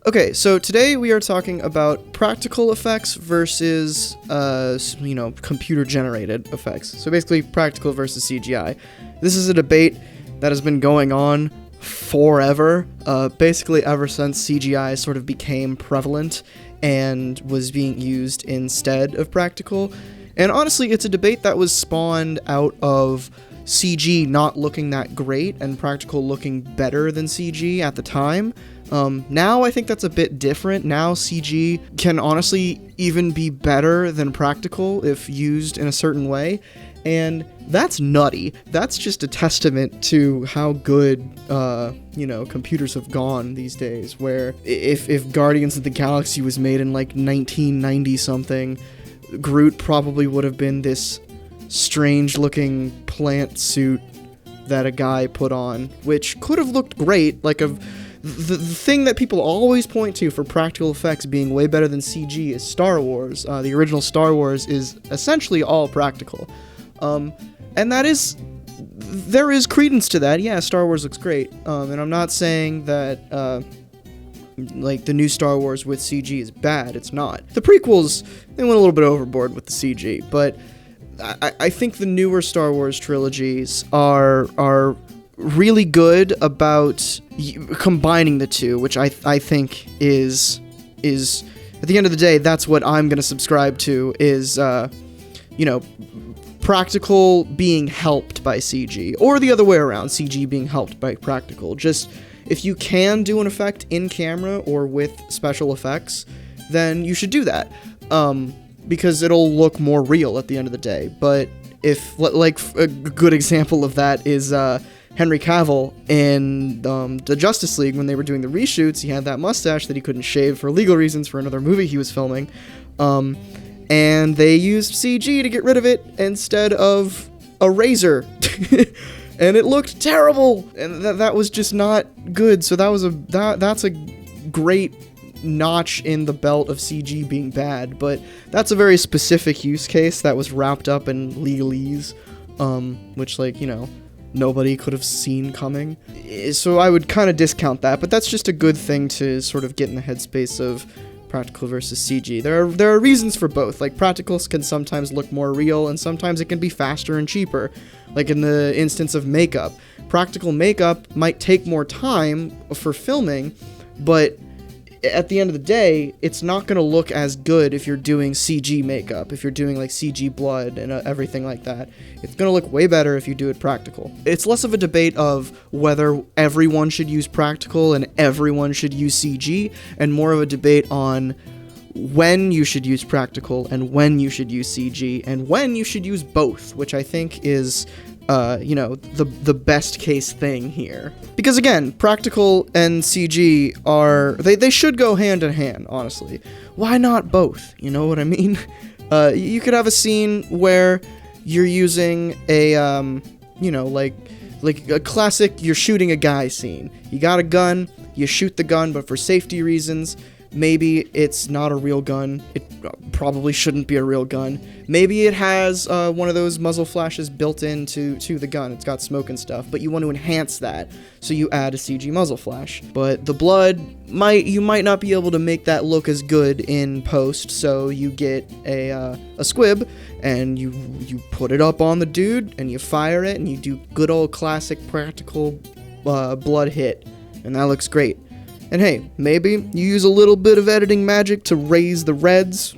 Okay, so today we are talking about practical effects versus, computer-generated effects. So basically, practical versus CGI. This is a debate that has been going on forever, basically ever since CGI sort of became prevalent and was being used instead of practical. And honestly, it's a debate that was spawned out of CG not looking that great and practical looking better than CG at the time. Now I think that's a bit different. Now CG can honestly even be better than practical if used in a certain way, and that's nutty. That's just a testament to how good, computers have gone these days, where if Guardians of the Galaxy was made in like 1990 something, Groot probably would have been this strange looking plant suit that a guy put on, which could have looked great. Like the thing that people always point to for practical effects being way better than CG is Star Wars. The original Star Wars is essentially all practical. And there is credence to that. Yeah, Star Wars looks great. And I'm not saying that, the new Star Wars with CG is bad. It's not. The prequels, they went a little bit overboard with the CG, but I think the newer Star Wars trilogies are really good about combining the two, which I think is at the end of the day, that's what I'm going to subscribe to is, practical being helped by CG, or the other way around, CG being helped by practical. Just, if you can do an effect in camera or with special effects, then you should do that, because it'll look more real at the end of the day. But if, a good example of that is, Henry Cavill in the Justice League, when they were doing the reshoots, he had that mustache that he couldn't shave for legal reasons for another movie he was filming, and they used CG to get rid of it instead of a razor, and it looked terrible, and that was just not good. So that's a great notch in the belt of CG being bad, but that's a very specific use case that was wrapped up in legalese, which, nobody could have seen coming. So I would kind of discount that, but that's just a good thing to sort of get in the headspace of practical versus CG. There are reasons for both. Like, practicals can sometimes look more real, and sometimes it can be faster and cheaper. Like in the instance of makeup. Practical makeup might take more time for filming, but at the end of the day, it's not going to look as good if you're doing CG makeup, if you're doing CG blood and everything like that. It's going to look way better if you do it practical. It's less of a debate of whether everyone should use practical and everyone should use CG, and more of a debate on when you should use practical and when you should use CG and when you should use both, which I think is the best case thing here. Because again, practical and CG they should go hand in hand, honestly. Why not both? You know what I mean? You could have a scene where you're using a, like a classic, you're shooting a guy scene. You got a gun, you shoot the gun, but for safety reasons, maybe it's not a real gun. It probably shouldn't be a real gun. Maybe it has one of those muzzle flashes built into the gun. It's got smoke and stuff, but you want to enhance that, so you add a CG muzzle flash. But the blood, you might not be able to make that look as good in post, so you get a squib, and you put it up on the dude, and you fire it, and you do good old classic practical blood hit, and that looks great. And hey, maybe you use a little bit of editing magic to raise the reds.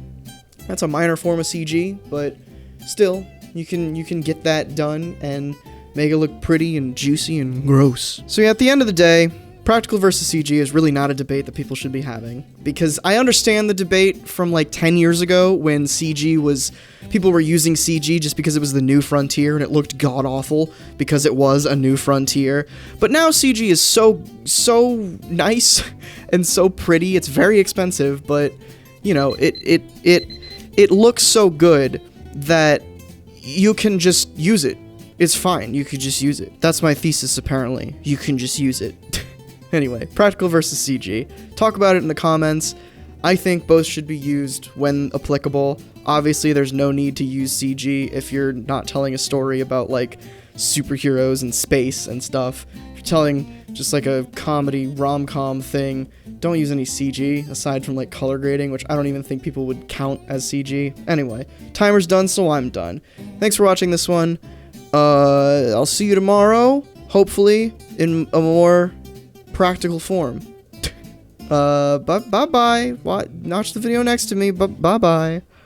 That's a minor form of CG, but still, you can get that done and make it look pretty and juicy and gross. So yeah, at the end of the day, practical versus CG is really not a debate that people should be having, because I understand the debate from 10 years ago when people were using CG just because it was the new frontier and it looked god-awful because it was a new frontier. But now CG is so nice and so pretty. It's very expensive, but it looks so good that you can just use it. It's fine. You could just use it. That's my thesis, apparently. You can just use it. Anyway, practical versus CG. Talk about it in the comments. I think both should be used when applicable. Obviously, there's no need to use CG if you're not telling a story about, superheroes and space and stuff. If you're telling just like a comedy rom-com thing. Don't use any CG aside from like color grading, which I don't even think people would count as CG. Anyway, timer's done, so I'm done. Thanks for watching this one. I'll see you tomorrow, hopefully in a more practical form. Bye-bye. Watch the video next to me. Bye-bye.